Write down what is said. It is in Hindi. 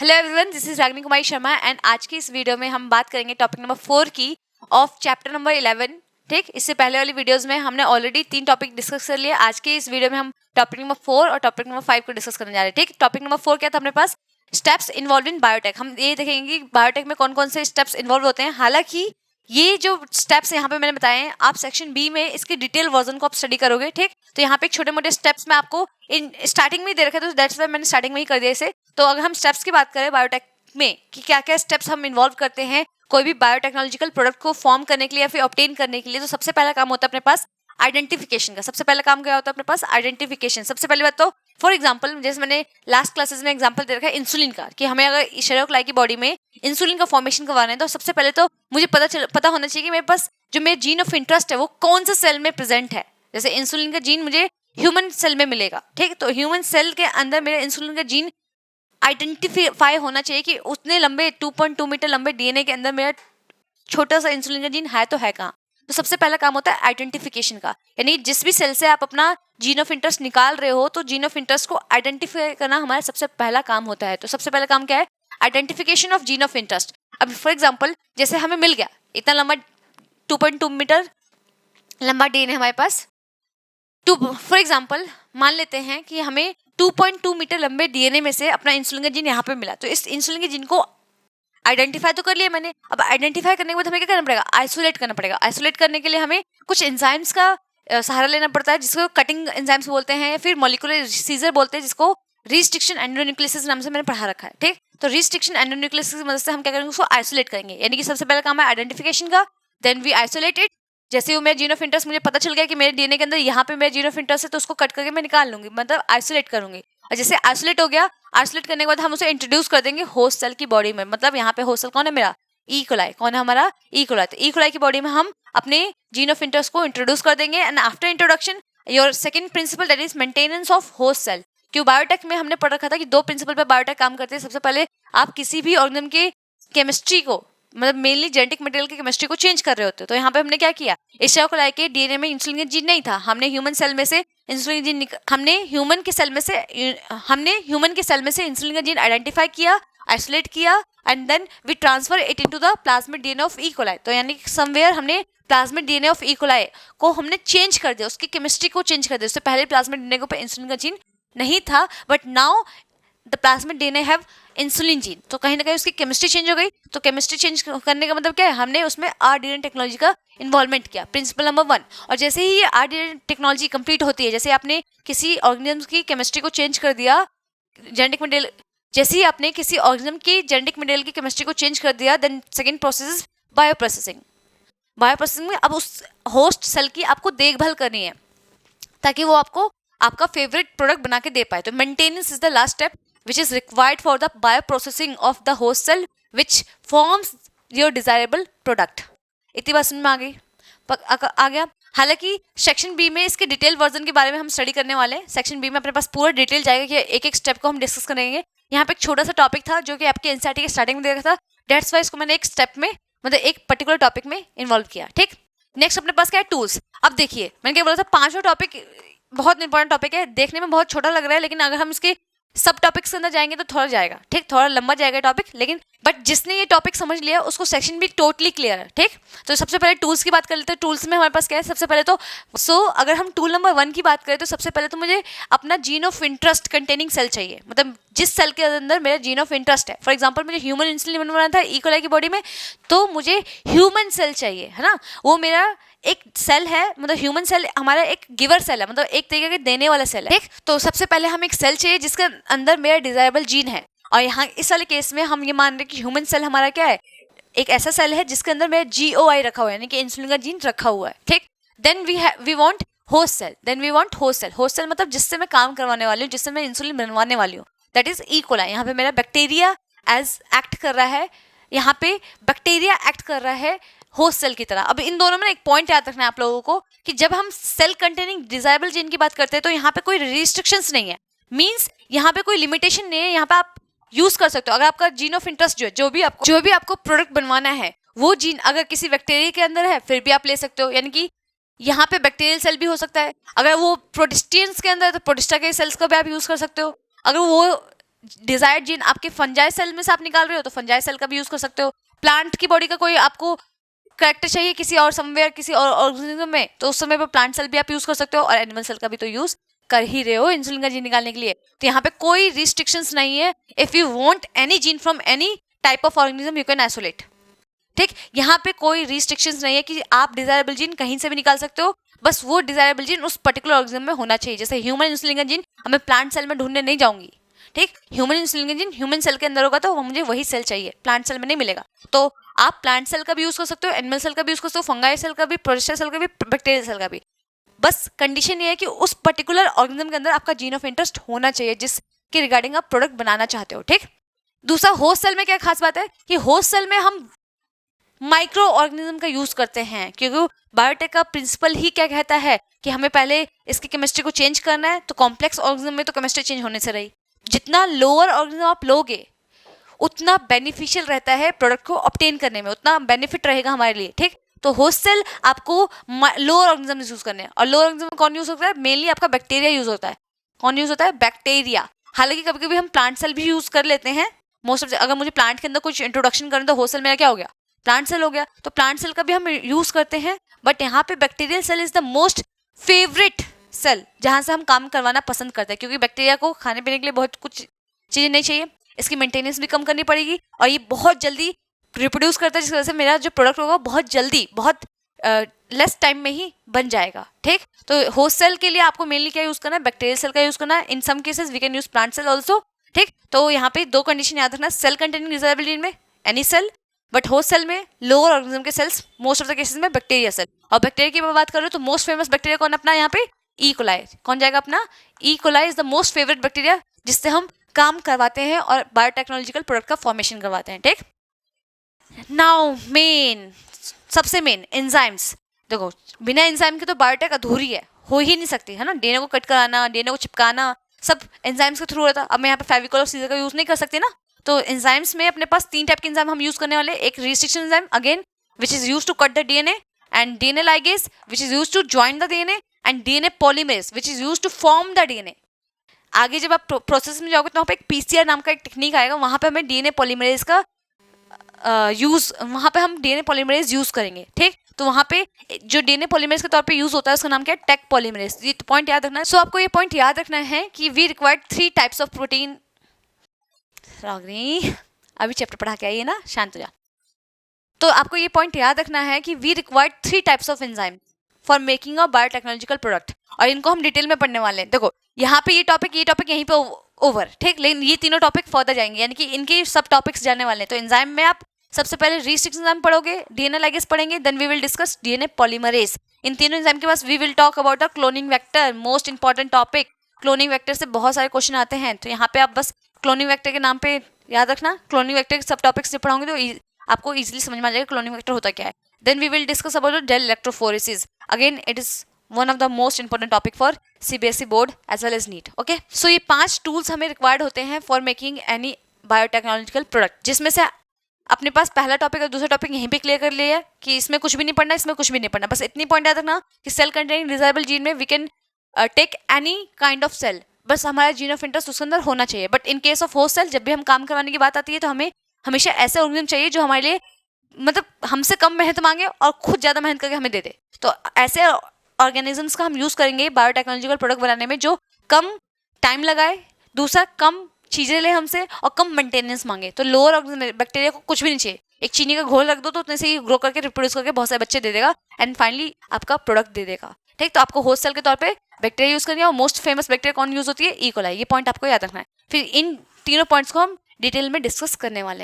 Hello everyone, this is Ragini Kumari Sharma and आज की इस वीडियो में हम बात करेंगे टॉपिक नंबर 4 की ऑफ चैप्टर नंबर 11। ठीक, इससे पहले वाली वीडियोस में हमने ऑलरेडी 3 टॉपिक डिस्कस कर लिए। आज के इस वीडियो में हम टॉपिक नंबर 4 और टॉपिक नंबर 5 को डिस्कस करने जा रहे हैं। ठीक, टॉपिक नंबर 4 क्या था अपने पास? Steps involve in biotech. हम ये देखेंगे कि बायोटेक में कौन कौन से स्टेप्स इन्वॉल्व होते हैं। हालांकि ये जो स्टेप्स यहाँ पे मैंने बताए हैं, आप सेक्शन बी में इसके डिटेल वर्जन को आप स्टडी करोगे। ठीक, तो यहाँ पे छोटे मोटे स्टेप्स में आपको इन स्टार्टिंग में ही दे रखे, तो दैट्स व्हाई मैंने स्टार्टिंग में ही कर दिया इसे। तो अगर हम स्टेप्स की बात करें बायोटेक में कि क्या क्या स्टेप्स हम इन्वॉल्व करते हैं कोई भी बायोटेक्नोलॉजिकल प्रोडक्ट को फॉर्म करने के लिए या फिर ऑब्टेन करने के लिए, तो सबसे पहला काम होता है अपने पास आइडेंटिफिकेशन का। सबसे पहला काम क्या होता है अपने पास? आइडेंटिफिकेशन। सबसे पहली बात तो फॉर एग्जांपल, जैसे मैंने लास्ट क्लासेस में एग्जांपल दे रखा है इंसुलिन का, कि हमें अगर शरीर की बॉडी में इंसुलिन का फॉर्मेशन करवाना है तो सबसे पहले तो मुझे पता होना चाहिए कि मेरे पास जो मेरा जीन ऑफ इंटरेस्ट है वो कौन सा सेल में प्रेजेंट है। जैसे इंसुलिन का जीन मुझे ह्यूमन सेल में मिलेगा। ठीक, तो ह्यूमन सेल के अंदर मेरा इंसुलिन का जीन आइडेंटिफाई होना चाहिए कि उतने लंबे 2.2 मीटर लंबे डीएनए के अंदर मेरा छोटा सा इंसुलिन का जीन है तो है कहाँ। तो सबसे पहला काम होता है आइडेंटिफिकेशन का, यानी जिस भी सेल से आप अपना जीन ऑफ इंटरेस्ट निकाल रहे हो तो जीन ऑफ इंटरेस्ट को आइडेंटिफाई करना हमारा सबसे पहला काम होता है। तो सबसे पहला काम क्या है? Identification of gene of interest. अब फॉर एग्जाम्पल, जैसे हमें मिल गया इतना लंबा 2.2 मीटर लंबा डीएनए हमारे पास। फॉर एग्जाम्पल मान लेते हैं कि हमें 2.2 मीटर लंबे डीएनए में से अपना इंसुलिन का जीन यहाँ पे मिला। तो इस इंसुलिन के जीन को आइडेंटिफाई तो कर लिया मैंने। अब आइडेंटिफाई करने के बाद हमें क्या करना पड़ेगा? आइसोलेट करना पड़ेगा। आइसोलेट करने के लिए हमें कुछ एंजाइम्स का सहारा लेना पड़ता है, जिसको कटिंग एंजाइम्स बोलते हैं या फिर मॉलिक्यूलर सीजर बोलते हैं, जिसको रिस्ट्रिक्शन एंडोन्यूक्लियोसिस नाम से मैंने पढ़ा रखा है। ठीक, तो रिस्ट्रिक्शन एंडोन्यूक्लियोसिस की मदद से हम क्या करेंगे? उसको आइसोलेट करेंगे। यानी कि सबसे पहला काम है आइडेंटिफिकेशन का, देन वी आइसोलेट इट। जैसे वो मेरा जीन ऑफ इंटरेस्ट मुझे पता चल गया कि मेरे डीएनए के अंदर यहाँ पे मेरा जीन ऑफ इंटरेस्ट है, तो उसको कट करके मैं निकाल लूंगी, मतलब आइसोलेट करूंगी। और जैसे आइसोलेट हो गया, आइसोलेट करने के बाद हम उसे इंट्रोड्यूस कर देंगे होस्ट सेल की बॉडी में। मतलब यहाँ पे होस्ट सेल कौन है? मेरा ई कोलाई। कौन है? हमारा ई कोलाई। तो ई कोलाई की बॉडी में हम अपने जीन ऑफ इंटरेस्ट को इंट्रोड्यूस कर देंगे। And after introduction your second principle that is maintenance of host cell. क्यों? बायोटेक में हमने पढ़ रखा था कि 2 प्रिंसिपल पे बायोटेक काम करते हैं। सबसे पहले आप किसी भी ऑर्गेनिज्म के केमिस्ट्री को, मतलब मेनली जेनेटिक मटेरियल की केमिस्ट्री को चेंज कर रहे होते हैं। तो यहाँ पे हमने क्या किया? एशिया को लाके डीएनए में इंसुलिन का जीन नहीं था, हमने ह्यूमन सेल में से इंसुलिन जीन हमने ह्यूमन के सेल में से इंसुलिन का जीन आइडेंटिफाई किया, आइसोलेट किया, and then we transfer it into the plasmid DNA of E coli. तो यानी समवेयर हमने plasmid DNA of E coli को हमने चेंज कर दिया, उसकी केमिस्ट्री को चेंज कर दिया। उससे पहले प्लाज्मिड डीएनए पे इंसुलिन का जीन नहीं था, but now the plasmid DNA have insulin gene. तो कहीं ना कहीं उसकी केमिस्ट्री चेंज हो गई। तो केमिस्ट्री चेंज करने का मतलब क्या है? हमने उसमें आरडीएनए टेक्नोलॉजी का इन्वॉल्वमेंट किया, प्रिंसिपल नंबर 1। और जैसे ही ये आरडीएनए टेक्नोलॉजी कंप्लीट होती है, जैसे आपने किसी ऑर्गेनिज्म की केमिस्ट्री को चेंज कर दिया, जेनेटिक मटेरियल, जैसे ही आपने किसी ऑर्गेनिज्म की जेनेटिक मटेरियल की केमिस्ट्री को चेंज कर दिया, then second process is bio processing. Bio processing में अब उस होस्ट सेल की आपको देखभाल करनी है ताकि वो आपको आपका फेवरेट प्रोडक्ट बना के दे पाए। तो maintenance is the last step which is required for the bioprocessing of the host cell which forms your desirable product। इतनी बात समझ में आ गया। हालांकि सेक्शन बी में इसके डिटेल वर्जन के बारे में हम स्टडी करने वाले हैं। सेक्शन बी में अपने पास पूरा डिटेल जाएगा कि एक एक स्टेप को हम डिस्कस करेंगे। यहाँ पे एक छोटा सा टॉपिक था जो कि आपके एनसीईआरटी के स्टार्टिंग में दे रखा था, दैट्स वाई इसको मैंने एक स्टेप में, मतलब एक पर्टिकुलर टॉपिक में इन्वॉल्व किया। ठीक, नेक्स्ट अपने पास क्या है? टूल्स। अब देखिए, मैंने क्या बोला था, 5वां टॉपिक बहुत इंपॉर्टेंट टॉपिक है। देखने में बहुत छोटा लग रहा है, लेकिन अगर हम इसके सब टॉपिक्स के अंदर जाएंगे तो थोड़ा जाएगा। ठीक, थोड़ा लंबा जाएगा टॉपिक, लेकिन बट जिसने ये टॉपिक समझ लिया उसको सेक्शन भी टोटली क्लियर है। ठीक, तो सबसे पहले टूल्स की बात कर लेते हैं। टूल्स में हमारे पास क्या है? सबसे पहले तो अगर हम टूल नंबर 1 की बात करें तो सबसे पहले तो मुझे अपना gene of interest containing cell चाहिए, मतलब जिस सेल के अंदर मेरा जीन ऑफ इंटरेस्ट है। फॉर एग्जाम्पल, मुझे ह्यूमन इंसुलिन बनवाना था ई कोलाई की बॉडी में, तो मुझे ह्यूमन सेल चाहिए, है ना। वो मेरा एक सेल है, मतलब ह्यूमन सेल हमारा एक गिवर सेल है, मतलब एक तरीके के देने वाला सेल है। ठीक, तो सबसे पहले हमें एक सेल चाहिए जिसके अंदर मेरा डिजायरेबल जीन है। और यहाँ इस वाले केस में हम ये मान रहे हैं कि ह्यूमन सेल हमारा क्या है? एक ऐसा सेल है जिसके अंदर मेरा GOI रखा हुआ है, यानी कि इंसुलिन का जीन रखा हुआ है। ठीक, then we want host cell. Host cell मतलब जिससे मैं काम करवाने वाली हूँ, जिससे मैं इंसुलिन बनवाने वाली हूँ, दैट इज ई कोलाई। यहाँ पे मेरा बैक्टीरिया एज एक्ट कर रहा है, यहाँ पे बैक्टीरिया एक्ट कर रहा है होस्ट सेल की तरह। अब इन दोनों में एक पॉइंट याद रखना है आप लोगों को कि जब हम सेल कंटेनिंग डिजायरेबल जीन की बात करते हैं तो यहाँ पे कोई रिस्ट्रिक्शंस नहीं है, मींस यहाँ पे कोई लिमिटेशन नहीं है। यहाँ पे आप यूज कर सकते हो। अगर आपका जीन ऑफ इंटरेस्ट जो भी आपको प्रोडक्ट बनवाना है, वो जीन अगर किसी बैक्टीरिया के अंदर है फिर भी आप ले सकते हो, यानी कि यहाँ पे बैक्टीरियल सेल भी हो सकता है। अगर वो प्रोटिस्टियंस के अंदर है तो प्रोटिस्टा के सेल्स को भी आप यूज कर सकते हो। अगर वो डिजायर्ड जीन आपके फंजाई सेल में से आप निकाल रहे हो तो फंजाई सेल का भी यूज कर सकते हो। प्लांट की बॉडी का कोई आपको करेक्टर चाहिए किसी और समवेयर किसी और ऑर्गेनिज्म में, तो उस समय पर प्लांट सेल भी आप यूज कर सकते हो और एनिमल सेल का भी तो यूज कर ही रहे हो इंसुलिन का जीन निकालने के लिए। तो यहाँ पे कोई रिस्ट्रिक्शंस नहीं है। If you want any gene from any type of organism you can isolate. ठीक, यहाँ पे कोई रिस्ट्रिक्शंस नहीं है कि आप डिजायरेबल जीन कहीं से भी निकाल सकते हो, बस वो डिजायरेबल जीन उस पर्टिकुलर ऑर्गेनिज्म में होना चाहिए। जैसे ह्यूमन इंसुलिन का जीन हमें प्लांट सेल में ढूंढने नहीं जाऊंगी, ठीक, ह्यूमन इंसुलिन का जीन ह्यूमन सेल के अंदर होगा तो मुझे वही सेल चाहिए, प्लांट सेल में नहीं मिलेगा। तो आप प्लांट सेल का भी यूज कर सकते हो, एनिमल सेल का भी यूज कर सकते हो, फंगाई सेल का भी, प्रोजेस्टर सेल का भी, बैक्टीरियल सेल का भी। बस कंडीशन ये है कि उस पर्टिकुलर ऑर्गेनिज्म के अंदर आपका जीन ऑफ इंटरेस्ट होना चाहिए जिसके रिगार्डिंग आप प्रोडक्ट बनाना चाहते हो। ठीक, दूसरा होस्ट सेल में क्या खास बात है कि होस्ट सेल में हम माइक्रो ऑर्गेनिज्म का यूज करते हैं, क्योंकि बायोटेक का प्रिंसिपल ही क्या कहता है कि हमें पहले इसकी केमिस्ट्री को चेंज करना है। तो कॉम्प्लेक्स ऑर्गेनिज्म में तो केमिस्ट्री चेंज होने से रही, जितना लोअर ऑर्गेनिज्म आप लोगे उतना बेनिफिशियल रहता है प्रोडक्ट को ऑब्टेन करने में, उतना बेनिफिट रहेगा हमारे लिए। ठीक, तो होस्ट सेल आपको लोअर ऑर्गेनिज्म यूज करने हैं और लोअर ऑर्गेनिज्म में कौन यूज होता है? मेनली आपका बैक्टीरिया यूज होता है। कौन यूज होता है? बैक्टीरिया। हालांकि कभी कभी हम प्लांट सेल भी यूज कर लेते हैं। मोस्ट ऑफ अगर मुझे प्लांट के अंदर कुछ इंट्रोडक्शन करें तो होस्ट सेल मेरा क्या हो गया? प्लांट सेल हो गया। तो प्लांट सेल का भी हम यूज करते हैं, बट यहाँ पे bacterial cell is the most favourite cell जहां से हम काम करवाना पसंद करते हैं, क्योंकि बैक्टीरिया को खाने पीने के लिए बहुत कुछ चीजें नहीं चाहिए, इसकी मेंटेनेंस भी कम करनी पड़ेगी और ये बहुत जल्दी रिप्रोड्यूस करता है, जिसकी वजह से मेरा जो प्रोडक्ट होगा बहुत जल्दी बहुत लेस टाइम में ही बन जाएगा। ठीक, तो होस्ट सेल के लिए आपको मेनली क्या यूज करना है? बैक्टीरियल सेल का यूज करना है। In some cases we can use plant cell also. ठीक, तो यहाँ पे दो कंडीशन याद रखना, सेल कंटेनिंग डिजायरेबल जीन में any cell, but host cell में लोअर ऑर्गेनिज्म के cells, most of the cases में बैक्टीरिया सेल। और बैक्टीरिया की बात करो तो मोस्ट फेमस बैक्टीरिया कौन अपना यहाँ पे? E coli. कौन जाएगा अपना? E coli is the most favourite bacteria जिससे हम काम करवाते हैं और बायोटेक्नोलॉजिकल प्रोडक्ट का फॉर्मेशन करवाते हैं। ठीक, नाउ मेन, सबसे मेन एंजाइम्स। देखो बिना एंजाइम के तो बायोटेक अधूरी है, हो ही नहीं सकती, है ना। डीएनए को कट कराना, डीएनए को चिपकाना सब एंजाइम्स के थ्रू रहता है। अब मैं यहाँ पे फेविकोल और सीजर का यूज नहीं कर सकती ना। तो एंजाइम्स में अपने पास 3 टाइप के एंजाइम हम यूज करने वाले। एक restriction enzyme again which is used to cut the DNA, and DNA ligase which is used to join the DNA, and DNA polymerase which is used to form the DNA. आगे जब आप प्रोसेस में जाओगे तो वहाँ पे एक पीसीआर नाम का एक टेक्निक आएगा, वहाँ पे हमें डीएनए पॉलीमरेज का वहाँ पे हम डीएनए पॉलीमरेज यूज करेंगे। ठीक, तो वहाँ पे जो डीएनए पॉलीमरेज के तौर पे यूज होता है उसका नाम क्या है? Take polymerase. ये पॉइंट याद रखना है। सो आपको ये पॉइंट याद रखना है कि we required 3 types of protein. अभी चैप्टर पढ़ा के आइए ना, शांत हो जा। तो आपको ये पॉइंट याद रखना है कि we required 3 types of enzyme for making a biotechnological product, और इनको हम डिटेल में पढ़ने वाले हैं। देखो यहाँ पे ये टॉपिक यहीं पे ओवर। ठीक, लेकिन ये तीनों टॉपिक फर्दर जाएंगे, यानी कि इनके सब टॉपिक्स जाने वाले हैं। तो एंजाइम में आप सबसे पहले रिस्ट्रिक्शन एंजाइम पढ़ोगे, डीएनए लाइगेज पढ़ेंगे, then we will discuss DNA polymerase. इन तीनों एंजाइम के पास we will talk about a cloning vector, most important topic. Cloning vector से बहुत सारे क्वेश्चन आते हैं, तो यहाँ पे आप बस क्लोनिंग वेक्टर के नाम पे याद रखना। क्लोनिंग वेक्टर के सब टॉपिक्स से पढ़ोगे तो आपको इजीली समझ में आ जाएगा क्लोनिंग वेक्टर होता क्या है। Then we will discuss about gel electrophoresis, again it is one of the most important topic for CBSE board as well as NEET. Okay, so ये 5 टूल्स हमें रिक्वायर्ड होते हैं for making any biotechnological product, जिसमें से अपने पास पहला टॉपिक और दूसरा टॉपिक यहीं पे क्लियर कर लिया है कि इसमें कुछ भी नहीं पढ़ना, इसमें कुछ भी नहीं पढ़ना। बस इतनी पॉइंट याद रखना कि सेल कंटेनिंग डिजायरेबल जीन में we can take any kind of cell, बस हमारा जीन ऑफ इंटरेस्ट उसके अंदर होना चाहिए। But in case of host cell जब भी हम काम करवाने की बात आती है तो हमें हमेशा ऐसे ऑर्गेनिज्म चाहिए जो हमारे लिए मतलब हमसे कम मेहनत मांगे और खुद ज़्यादा मेहनत करके हमें दे दे। तो ऐसे ऑर्गेनिजम्स का हम यूज़ करेंगे बायोटेक्नोलॉजिकल प्रोडक्ट बनाने में जो कम टाइम लगाए, दूसरा कम चीज़ें ले हमसे और कम मेंटेनेंस मांगे। तो लोअर ऑर्गेनिज्म बैक्टीरिया को कुछ भी नहीं चाहिए, एक चीनी का घोल रख दो तो उतने से ही ग्रो करके रिप्रोड्यूस करके बहुत सारे बच्चे दे देगा एंड फाइनली आपका प्रोडक्ट दे देगा। ठीक, तो आपको होस्ट सेल के तौर पे बैक्टीरिया यूज़ करनी है और मोस्ट फेमस बैक्टीरिया कौन यूज़ होती है? E coli. ये पॉइंट आपको याद रखना है। फिर इन तीनों पॉइंट्स को हम डिटेल में डिस्कस करने वाले हैं।